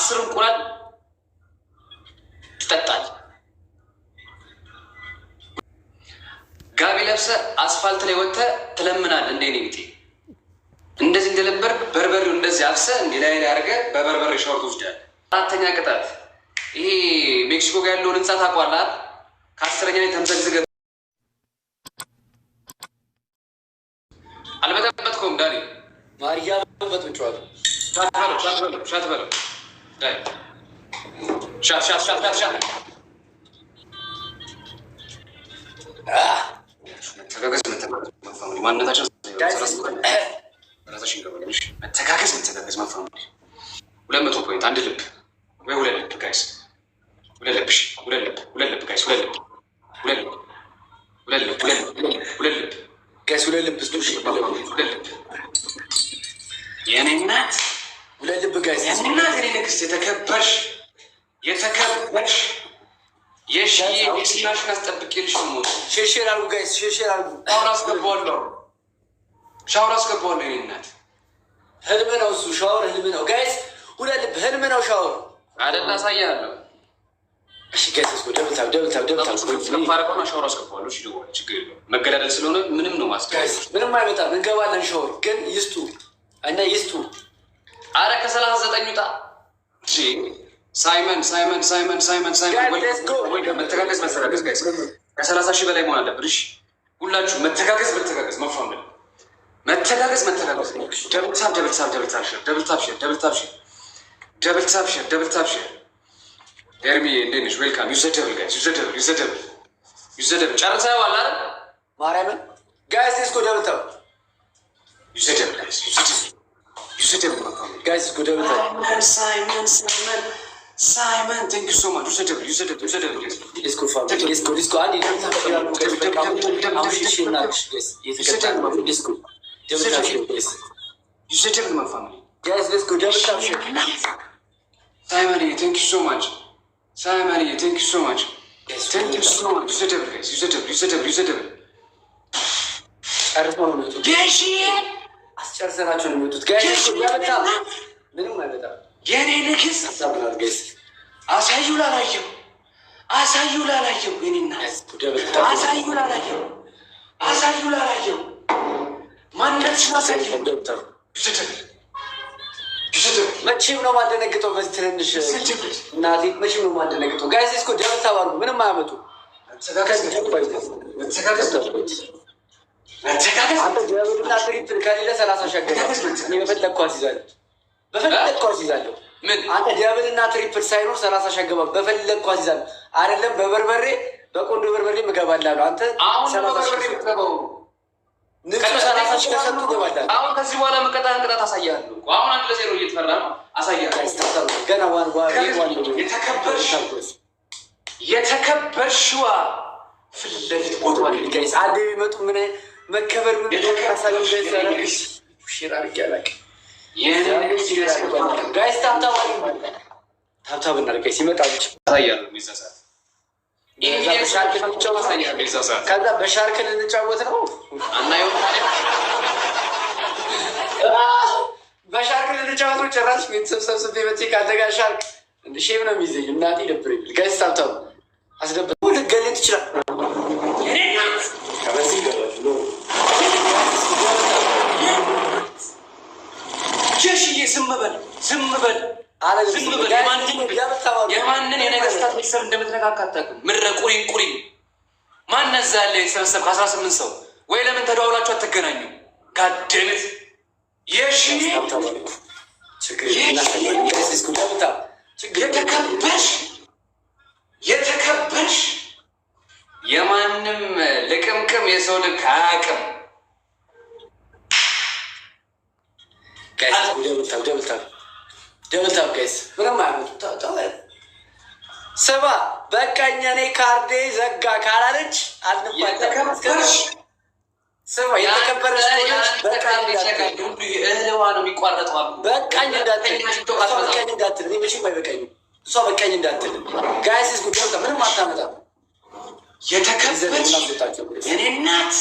10 እንቁላል ትጠጣለህ። ጋቢ ለብሰህ አስፋልት ላይ ወጥተህ ትለምናለህ። እንደ እኔ ቢጤ እንደዚህ እንደለበርክ በርበሬው እንደዚህ አፍሰህ እንዲህ ላይ አድርገህ በበርበሬ ሻወር ትወስዳለህ። 4ኛ ቅጣት ይሄ ሜክሲኮ ጋር ያለውን ህንፃ ታውቀዋለህ? ከ10ኛ ላይ ተምዘግዝገህ አልበጠበጥከውም ዳኒ ማርያ በጥብጫለሁ። ሻት በለው ሻት መተጋገዝ ማንነታችን መተጋገዝ መፋሚ 200 ፖይንት 1 ልብ ወይ 2 ልብ ጋይስ 2 ልብ 2 ልብ ጋይስ 2 ልብ 2 ልብ 2 ልብ 2 ልብ ጋይስ 2 ልብ ስቶሽ 2 ልብ የኔ እናት 2 ልብ ጋይስ የኔ እናት የኔ ንግስት የተከበርሽ የሽናሽን አስጠብቄልሽ ነው። ሼር አድርጉ ጋይስ ሼር አድርጉ። ሻወር አስገባዋለሁ የኔ እናት። ህልም ነው እሱ ሻወር ህልም ነው ጋይስ። 2 ልብ ህልም ነው ሻወር አይደል? አሳያለሁ። እሺ ጋይስ እስኮ ደብልታው ስከፋረቀውና ሻወር አስገባዋለሁ። እሺ ደው ችግር የለውም። መገዳደል ስለሆነ ምንም ነው ጋይስ ምንም አይመጣም። እንገባለን ሻወር ግን ይስጡ እና ይስጡ። አረ ከ39 ውጣ። እሺ ሳይመን መተጋገዝ ጋይስ ከ30 ሺህ በላይ መሆን አለብን። እሺ ሁላችሁ መተጋገዝ መፋመል መተጋገዝ ደብልታብሽር ኤርሚ እንዴት ነሽ? ዌልካም ዩዘደብል ጋይስ ዩዘደብል ጨርሰዋል አይደል? ማርያምን ጋይስ እስኮ ደብልታው ዩዘደብል ጋይስ ዩዘደብል መፋመል ጋይስ እስኮ ደብልታው ሳይመን ቴንክ ዩ ሶ ማች ዩዘደብል እስኮ ፋሚሊ እስኮ አንድ ዩዘደብል መፋመል ጋይስ እስኮ ደብልታው ሳይመን ቴንክ ዩ ሶ ማች ዩዘደብል ጋይስ ዩዘደብል ጨርሰው ነው የሚወጡት። ጋይስ አስጨርሰናቸው ነው የሚወጡት ጋይስ። ምንም አይመጣም። የኔ ንግስት አሳዩ ላላየው የኔ እናት አሳዩ ላላየው ማንነትሽን አሳየው። መቼም ነው ማደነግጠው በዚህ ትንንሽ እናቴ መቼም ነው ማደነግጠው ጋይስ። እስኮ ደብልታ ባርጉ ምንም አያመጡ። አንተ ደብልና ትሪፕል ከሌለ 30 ሸገር በፈለግኳ አስይዛለሁ። አንተ ደብልና ትሪፕል ሳይኖር 30 ሸገባ በፈለግኳ አስይዛለሁ። አይደለም በበርበሬ በቆንጆ በርበሬ እገባላለሁ። አንተ 30 ሺህ ከሰጡ እገባላለሁ። አሁን ከዚህ በኋላ መቀጣት አሳያለሁ። አሁን 1-0 እየተፈራ ነው። አሳያለሁ ገና የተከበርሽዋ ፊት ለፊት ቦታ ጋይስ አንድ የሚመጡ ምን መከበር ምን ያሳዩ ጋይስ ሼር አድርጌ አላውቅም። ጋይስ ታብታብ እናድርግ ጋይስ ይመጣሉ። አሳያለሁ ከዛ በሻርክ ልንጫወት ነው አናየው በሻርክ ልንጫወት ነው። ጭራሽ ቤተሰብ ሰብስቤ መቼ ከአንተ ጋር ሻርክ እንደ ሼም ነው የሚይዘኝ እናቴ ይደብረኛል። ጋይስ ታብታብ አስደብ ልትገለጥ ይችላል። ሸሽዬ ዝም በል የማንን የነገስታት ቤተሰብ እንደምትነካካ አታውቅም። ምድረ ቁሪን ማን ነዛ ያለ የተሰበሰብ 18 ሰው ወይ ለምን ተደዋውላችሁ አትገናኙ? ጋደምት የተከበርሽ የማንም ልቅምቅም የሰው ልክ አያውቅም። ደብልታብ ጋይስ ምንም አያመጡ። ስማ በቃኝ እኔ ካርዴ ዘጋ ካላለች የተከበርሽ እህልዋ ነው የሚቋረጠው። በቃኝ እንዳትል መቼም አይበቃኝም። እሷ በቃኝ እንዳትል ጋይስ ምንም አታመጣም። የተከበርሽ የኔ እናት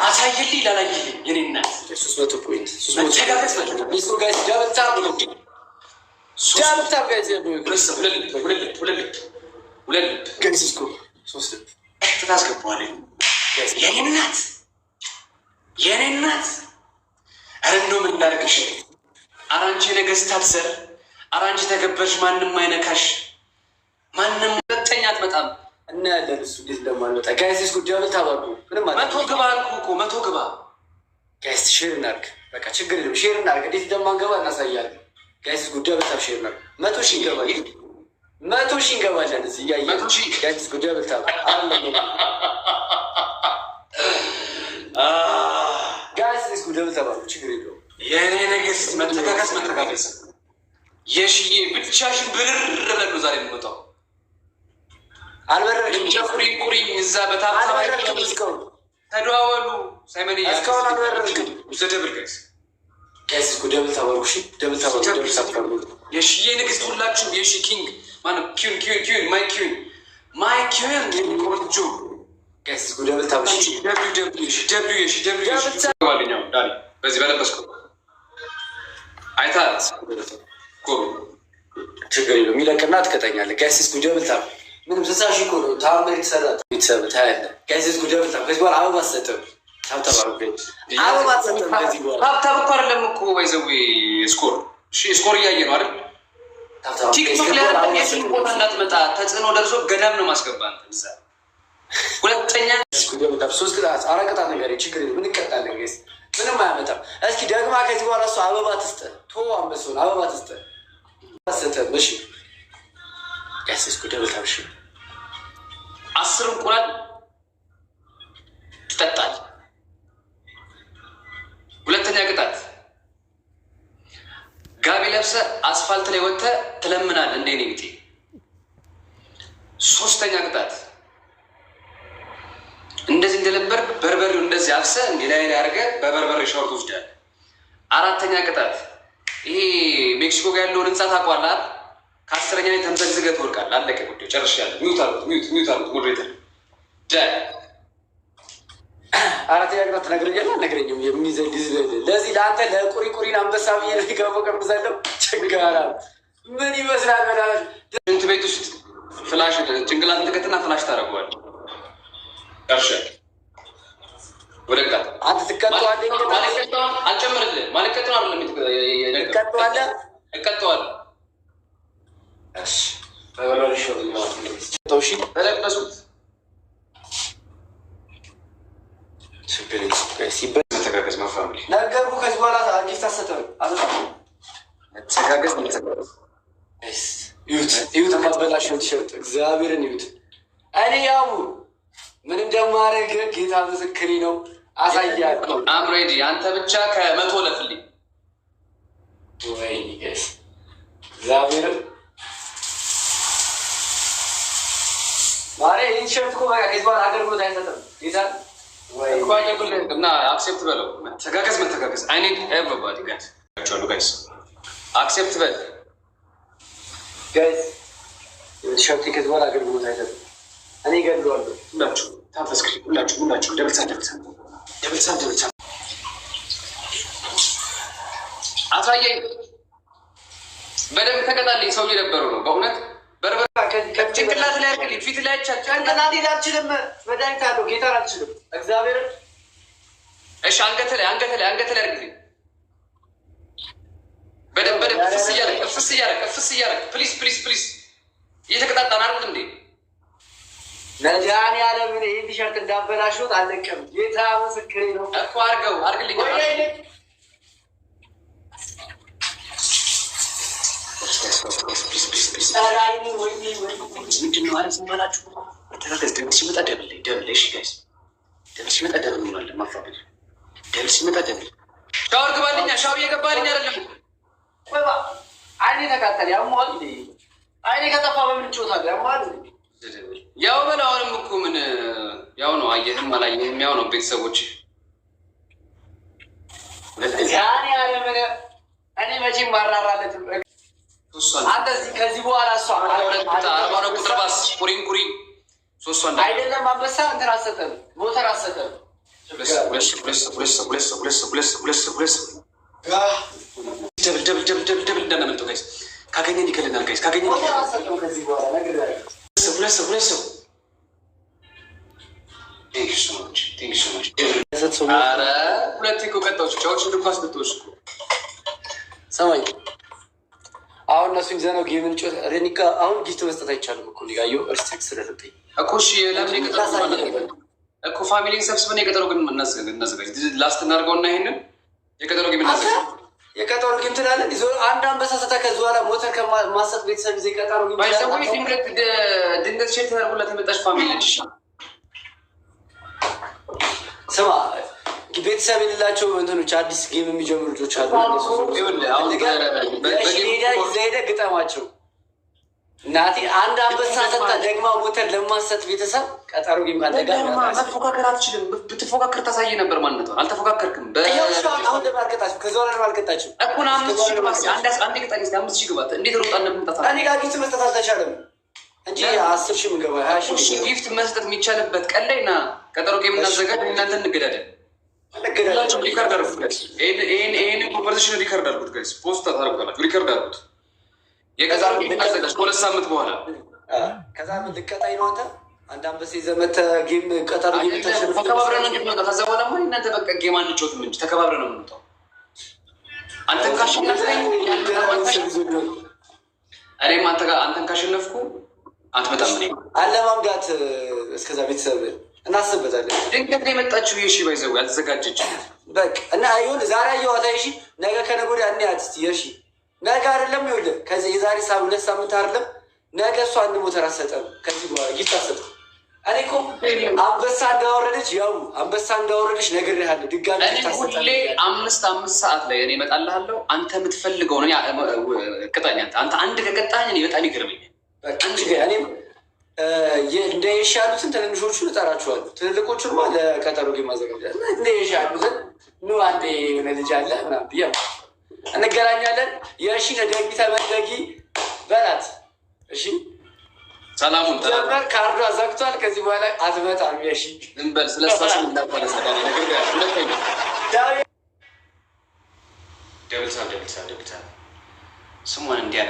አሳይልኝ ላላየልኝ የኔ እናት 300 ፖይንት 300 ሚስቱ ጋይስ ዳብታ ጋይስ ሁለት ጋይስ እስኮ 3 ታስገባዋለህ። የኔ እናት ኧረ እንደው ምን እንዳደርግሽ? ኧረ አንቺ የነገስታት ዘር፣ ኧረ አንቺ ተገበርሽ፣ ማንም አይነካሽ፣ ማንም ሁለተኛ አትመጣም። እናያለን እሱ እንዴት እንደማንመጣ ጋይስ እስኮ ዳብታ ባሉ ምንም ማለት 100 ግባ አልኩህ እኮ 100 ግባ ጋይስ። ሼር እናድርግ በቃ ችግር የለም። ሼር እናድርግ እንዴት እንደማንገባ እናሳያለን ጋይስ። እስኮ ዳብታ ሼር እናድርግ 100 ሺህ እንገባለን። 100 ሺህ እንገባለን። እዚህ እያየን ጋይስ እስኮ ዳብታ ጋይስ እስኮ ዳብታ ባሉ ችግር የለውም። የኔ ነገስት መተካከስ የሽዬ ብቻሽን ብርር ብለን ነው ዛሬ የምንወጣው። አልበረድም ቁሪኝ እዛ በታብታብ ተደዋወሉ። ሳይመን እስካሁን አልበረድም። ዘደብል ጋይስ እስኮ ደብል ታባሉ። እሺ ደብል ታባሉ። የሽዬ ንግስት ሁላችሁም የሺ ኪንግ ማነው? ኪዩን ማይ ኪዩን የሚቆርጡ ጋይስ እስኮ ደብል ታባሉ። ጓደኛው ዳኒ በዚህ በለበስኩ አይታት ችግር የለውም። የሚለቅና ትቀጠኛለህ ጋይስ እስኮ ደብል ታባሉ። ምንም 60 ሺህ እኮ ነው ታምር የተሰራ ቤተሰብ ታያለህ ጋይስ እስኮ ደብል ታባሉ። ከዚህ በኋላ አበባ አትሰጥም። ታብታብ እኮ አይደለም እኮ ወይዘዌ ስኮር እያየ ነው አይደል? ቲክቶክ ላይ የስልክ ቦታ እንዳትመጣ ተጽዕኖ ደርሶ ገዳም ነው ማስገባት። ሁለተኛ 3 ቅጣት 4 ቅጣት ነገር ችግር የለም። እንቀጣለን ጋይስ ምንም አያመጣም። እስኪ ደግማ ከዚህ በኋላ እሱ አበባ ትስጠ አንበሳውን አበባ ትስጠ ሰጠን። እሺ ጋይስ እስኮ ደብል ታብ 10 እንቁላል ትጠጣል። ሁለተኛ ቅጣት ጋቢ ለብሰህ አስፋልት ላይ ወጥተህ ትለምናለህ እንደ እኔ ቢጤ። ሶስተኛ ቅጣት እንደዚህ እንደለበርክ በርበሬው እንደዚህ አፍሰህ እንዲህ ላይ አድርገህ በበርበሬ ሻወር ትወስዳለህ። አራተኛ ቅጣት ይሄ ሜክሲኮ ጋር ያለውን ህንፃ ታውቀዋለህ? ከ10ኛ ላይ ተምዘግዝገህ ትወድቃለህ። አለቀ ጉዳዩ፣ ጨርሻለሁ። ሚዩት አሉት ሞዴሬተር አራተኛ ቅጣት ትነግረኛለህ? አልነግረኝም። የሚዘል ለዚህ ለአንተ ለቁሪቁሪን አንበሳ ብዬ ገቦ ቀምዛለሁ። ችጋራ ምን ይመስላል? መዳመት ሽንት ቤት ውስጥ ፍላሽ ጭንቅላትን ትከትና ፍላሽ ታደርገዋለህ። ቀርሸ ወደ ቃት አንተ ትቀጠዋለህ። አልጨምርልህ ማለቀጥ ነው አይደለም? ትቀጠዋለህ። እቀጠዋለሁ። እሺ በበረሽ ተውሺ ተለበሱት መተጋገዝ ማፋሚሊ ነገርኩህ። ከዚህ በኋላ ጊፍት አትሰጥም። መተጋገዝ ይሁት ማበላሽን ቲሸርት እግዚአብሔርን ይሁት። እኔ ያው ምን እንደማደርግ ጌታ ምስክሬ ነው። አሳያለሁ። አም ሬዲ። አንተ ብቻ ከ100 ለፍልኝ። ወይኔ ጋይስ እግዚአብሔርን ማሬ ይህን ቲሸርት እኮ በቃ ከዚህ በኋላ አገልግሎት አይሰጥም ጌታ እና አክሴፕት በለው። መተጋገዝ አይ ኒድ ኤቨሪባዲ ጋይስ አክሴፕት በል ጋይስ። ቲሸርት ከዚህ በኋላ አገልግሎት አይሰጥም። እኔ እገድለዋለሁ። ሁላችሁ ታፈስክ ሁላችሁ ደብልሳ አሳየኝ። በደንብ ተቀጣልኝ። ሰው እየነበሩ ነው በእውነት ጭንቅላት ላይ አድርግልኝ፣ ፊት ላይ ጭንቅላት አልችልም። መድኃኒት አለው ጌታ አልችልም። እግዚአብሔርን እሺ፣ አንገት ላይ አድርግልኝ። በደንብ ፍስ እያደረግ ፕሊዝ እየተቀጣጣን አይደል እንዴ? መድኃኒዓለምን ይህን ቲሸርት እንዳበላሹት አልለቅም። ጌታ ምስክሬ ነው እኮ አድርግልኝ። ምንድነው አለ ዝም በላችሁ። ተረጋግጥ። ደብል ሲመጣ ደብል እሺ ጋይስ፣ ደብል ሲመጣ ደብል እንላለን። ማፋበል ደብል ሲመጣ ደብል። ሻወር ግባልኛ። ሻወር እየገባልኝ አይደለም። ቆይባ አይኔ ተቃጠለ። ያሟል እንዴ? አይኔ ከጠፋ በምን ጮታለሁ? ያሟል እንዴ? ያው በለው። አሁንም እኮ ምን ያው ነው። አየህም አላየህም ያው ነው። ቤተሰቦች ያኔ አለምን እኔ መቼም ማራራለትም። አንተ ከዚህ በኋላ እሷ 42 ቁጥር ባስ ቁሪን አይደለም አንበሳ እንትን አሰጠም ሞተር አሰጠም። ደብል እንዳናመልጠው ጋይስ። ካገኘን ይከልናል ጋይስ። ካገኘን ሁለት እኮ ቀጣዎች ጫዎች እንኳ አስልጦች ሰማኝ። አሁን እነሱ ይዘነው ጌምን ጮት ሬኒካ አሁን ጊፍት መስጠት አይቻልም እኮ ሊጋየው ሪስትሪክት ስለሰጠኝ እኮ እሺ። ለምን የቀጠሮ እኮ ፋሚሊ ሰብስበን የቀጠሮ ግን እናዘጋጅ ላስት እናድርገውና ይሄንን የቀጠሮ ጌም እናዘጋጅ። የቀጠሮ ጌም ትላለን ይዞ አንድ አንበሳ ሰታ ከዚ በኋላ ሞተር ከማሰጥ ቤተሰብ ጊዜ ቀጠሮ ጌም ባይሰዎች ድንገት ሼር ተደርጎላት የመጣች ፋሚሊ ነች። ስማ ቤተሰብ የሌላቸው እንትኖች አዲስ ጌም የሚጀምሩ ልጆች አሉ። ሄደ ግጠማቸው እናቴ አንድ አንበሳ ሰጣ ደግማ ሞተር ለማሰጥ ቤተሰብ ቀጠሮ ጌም ካለጋ መፎካከር አትችልም። ብትፎካከር ታሳይ ነበር ማንነቷን። አልተፎካከርክም። አሁን ደግሞ አልቀጣችም። ከዚ በኋላ አልቀጣችም እኮ 5,000 ግባ። 5,000 ግባት። እንዴት ሮጣ እንደምንጣታ እኔ ጋር ጊፍት መስጠት አልተቻለም እንጂ 10,000 ምገባ 20,000 ጊፍት መስጠት የሚቻልበት ቀን ላይ ና ቀጠሮ ጌም እናዘጋጅ። እናንተ እንገዳለን። ሪካርድ አድርጉት ጋይስ። ይሄንን ኮንቨርሴሽን ሪካርድ አድርጉት ጋይስ። ፖስት ታደርጉታላችሁ። ሪካርድ አድርጉት። የቀጠሮ ጌም እናዘጋጅ ከ2 ሳምንት በኋላ። ከዛ ምን ልቀጣኝ ነው አንተ? አንድ አንበሳ ይዘህ መተህ ጌም ቀጠሮ ጌም ተከባብረን ነው እንድንወጣው። ከዛ በኋላ ማ እናንተ በቃ ጌም አንጫወትም እንጂ ተከባብረን ነው የምንወጣው። አንተን ካሸነፍከኝ እኔም አንተን ካሸነፍኩ አትመጣም። እኔ አለማምዳት እስከዛ ቤተሰብ እናስብበታለን። ድንገት ነው የመጣችው። የሺ ባይዘው ያልተዘጋጀች በቃ እና ይሁን ዛሬ አየኋት። እሺ ነገ ከነገ ወዲያ እንያት እስኪ። እሺ ነገ አይደለም ይኸውልህ ከዚህ የዛሬ 2 ሳምንት አይደለም ነገ እሷ አንድ ሞተር አትሰጠም። ከዚህ በኋላ ጊፍት አትሰጠም። እኔ እኮ አንበሳ እንዳወረደች ያው አንበሳ እንዳወረደች ነግሬሃለሁ። ድጋሚ ሁሌ 5 ሰዓት ላይ እኔ እመጣልሃለሁ። አንተ የምትፈልገው ነው ቅጣኝ። አንተ አንድ ከቀጣኝ እኔ በጣም ይገርመኛል። እኔም እንደ የሺ ያሉትን ትንንሾቹን እጠራችኋለሁ። ትልልቆቹንማ ለቀጠሮ ጌም ማዘጋጃ እንደ የሺ ያሉትን ኑ አንዴ የሆነ ልጅ አለ ምናምን ብዬ እንገናኛለን። የሺ ነደጊ ተመደጊ በላት። እሺ ሰላሙን ጀመር። ካርዷ ዘግቷል። ከዚህ በኋላ አትመጣም። የሺ እንበል ስለሳሽ እንዳባለሰ ነገር ሁለተኛ ደብልሳ ስሟን እንዲያ